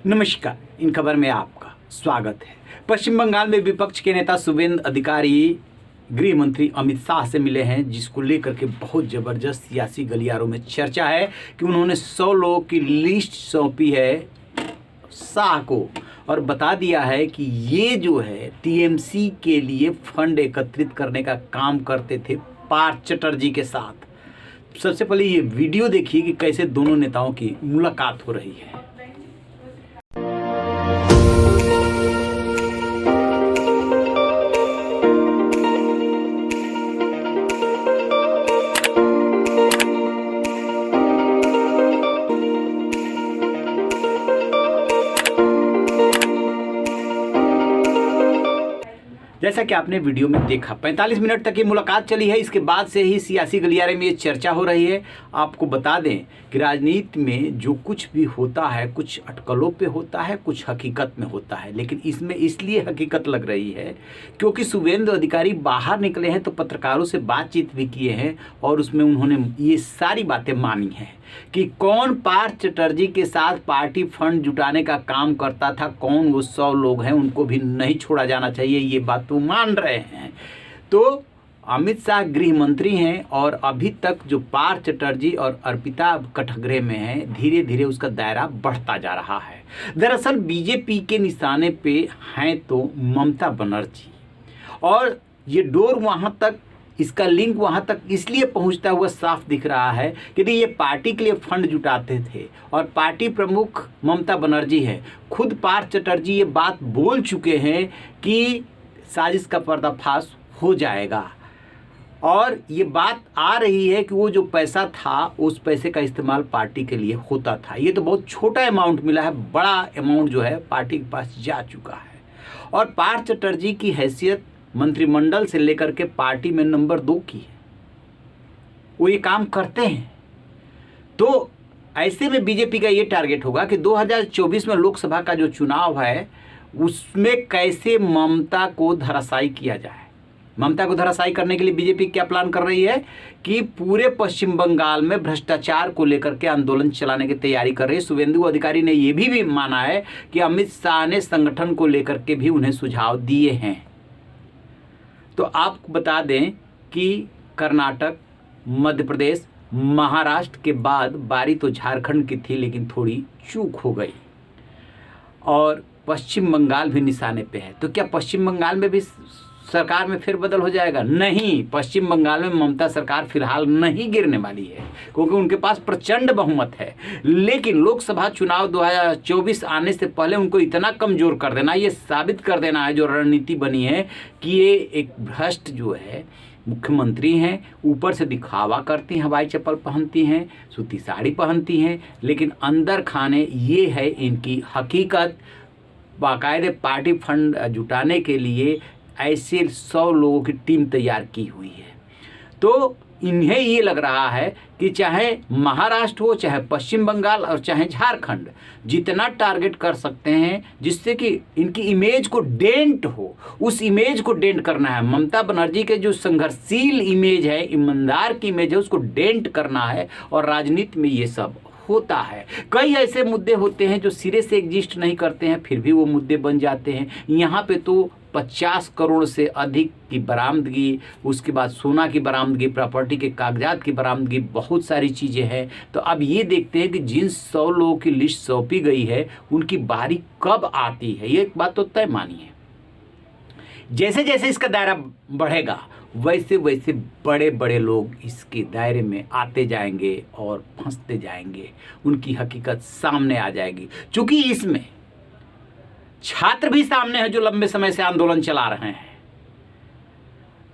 नमस्कार, इन खबर में आपका स्वागत है। पश्चिम बंगाल में विपक्ष के नेता शुवेंदु अधिकारी गृह मंत्री अमित शाह से मिले हैं, जिसको लेकर के बहुत ज़बरदस्त सियासी गलियारों में चर्चा है कि उन्होंने 100 लोगों की लिस्ट सौंपी है शाह को और बता दिया है कि ये जो है टीएमसी के लिए फंड एकत्रित करने का काम करते थे पार्थ चटर्जी के साथ। सबसे पहले ये वीडियो देखिए कि कैसे दोनों नेताओं की मुलाकात हो रही है। जैसा कि आपने वीडियो में देखा 45 मिनट तक ये मुलाकात चली है। इसके बाद से ही सियासी गलियारे में ये चर्चा हो रही है। आपको बता दें कि राजनीति में जो कुछ भी होता है कुछ अटकलों पे होता है, कुछ हकीकत में होता है, लेकिन इसमें इसलिए हकीकत लग रही है क्योंकि शुवेंदु अधिकारी बाहर निकले हैं तो पत्रकारों से बातचीत भी किए हैं और उसमें उन्होंने ये सारी बातें मानी हैं कि कौन पार्थ चटर्जी के साथ पार्टी फंड जुटाने का काम करता था, कौन वो 100 लोग हैं, उनको भी नहीं छोड़ा जाना चाहिए, ये बात तो मान रहे हैं। तो अमित शाह गृह मंत्री हैं और अभी तक जो पार्थ चटर्जी और अर्पिता कटघरे में है, धीरे धीरे उसका दायरा बढ़ता जा रहा है। दरअसल बीजेपी के निशाने पे हैं तो ममता बनर्जी, और ये डोर वहाँ तक, इसका लिंक वहाँ तक इसलिए पहुँचता हुआ साफ दिख रहा है कि ये पार्टी के लिए फंड जुटाते थे और पार्टी प्रमुख ममता बनर्जी है। खुद पार्थ चटर्जी ये बात बोल चुके हैं कि साजिश का पर्दाफाश हो जाएगा और ये बात आ रही है कि वो जो पैसा था उस पैसे का इस्तेमाल पार्टी के लिए होता था। ये तो बहुत छोटा अमाउंट मिला है, बड़ा अमाउंट जो है पार्टी के पास जा चुका है। और पार्थ चटर्जी की हैसियत मंत्रिमंडल से लेकर के पार्टी में नंबर 2 की है, वो ये काम करते हैं। तो ऐसे में बीजेपी का ये टारगेट होगा कि 2024 में लोकसभा का जो चुनाव है उसमें कैसे ममता को धराशायी किया जाए। ममता को धराशायी करने के लिए बीजेपी क्या प्लान कर रही है कि पूरे पश्चिम बंगाल में भ्रष्टाचार को लेकर के आंदोलन चलाने की तैयारी कर रही है। शुवेंदु अधिकारी ने ये भी माना है कि अमित शाह ने संगठन को लेकर के भी उन्हें सुझाव दिए हैं। तो आपको बता दें कि कर्नाटक, मध्य प्रदेश, महाराष्ट्र के बाद बारी तो झारखंड की थी, लेकिन थोड़ी चूक हो गई और पश्चिम बंगाल भी निशाने पे है। तो क्या पश्चिम बंगाल में भी सरकार में फेरबदल हो जाएगा? नहीं, पश्चिम बंगाल में ममता सरकार फिलहाल नहीं गिरने वाली है क्योंकि उनके पास प्रचंड बहुमत है। लेकिन लोकसभा चुनाव 2024 आने से पहले उनको इतना कमजोर कर देना, ये साबित कर देना है जो रणनीति बनी है कि ये एक भ्रष्ट जो है मुख्यमंत्री हैं, ऊपर से दिखावा करती हैं, हवाई चप्पल पहनती हैं, सूती साड़ी पहनती हैं, लेकिन अंदर खाने ये है इनकी हकीकत। बाकायदे पार्टी फंड जुटाने के लिए ऐसे 100 लोगों की टीम तैयार की हुई है। तो इन्हें ये लग रहा है कि चाहे महाराष्ट्र हो, चाहे पश्चिम बंगाल और चाहे झारखंड, जितना टारगेट कर सकते हैं जिससे कि इनकी इमेज को डेंट हो, उस इमेज को डेंट करना है। ममता बनर्जी के जो संघर्षशील इमेज है, ईमानदार की इमेज है, उसको डेंट करना है। और राजनीति में ये सब होता है। कई ऐसे मुद्दे होते हैं जो सिरे से एग्जिस्ट नहीं करते हैं, फिर भी वो मुद्दे बन जाते हैं। यहाँ पे तो 50 करोड़ से अधिक की बरामदगी, उसके बाद सोना की बरामदगी, प्रॉपर्टी के कागजात की बरामदगी, बहुत सारी चीज़ें हैं। तो अब ये देखते हैं कि जिन 100 लोगों की लिस्ट सौंपी गई है उनकी बारी कब आती है। ये एक बात तो तय मानी है। जैसे जैसे इसका दायरा बढ़ेगा वैसे वैसे बड़े बड़े लोग इसके दायरे में आते जाएंगे और फंसते जाएंगे, उनकी हकीकत सामने आ जाएगी। क्योंकि इसमें छात्र भी सामने है जो लंबे समय से आंदोलन चला रहे हैं।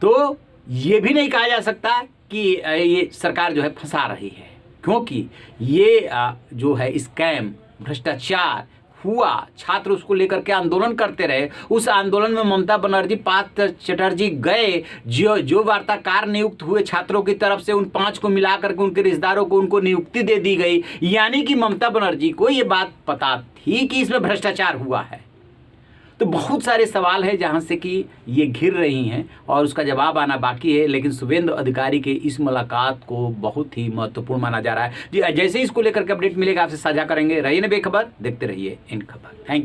तो ये भी नहीं कहा जा सकता कि ये सरकार जो है फंसा रही है, क्योंकि ये जो है स्कैम, भ्रष्टाचार हुआ, छात्र उसको लेकर के आंदोलन करते रहे। उस आंदोलन में ममता बनर्जी, पार्थ चटर्जी गए, जो वार्ताकार नियुक्त हुए छात्रों की तरफ से, उन 5 को मिला करके उनके रिश्तेदारों को उनको नियुक्ति दे दी गई। यानी कि ममता बनर्जी को ये बात पता थी कि इसमें भ्रष्टाचार हुआ है। तो बहुत सारे सवाल हैं जहां से कि ये घिर रही हैं और उसका जवाब आना बाकी है। लेकिन शुभेंदु अधिकारी के इस मुलाकात को बहुत ही महत्वपूर्ण माना जा रहा है जी। जैसे ही इसको लेकर के अपडेट मिलेगा आपसे साझा करेंगे। रहिए ना बेखबर, देखते रहिए इन खबर। Thank you.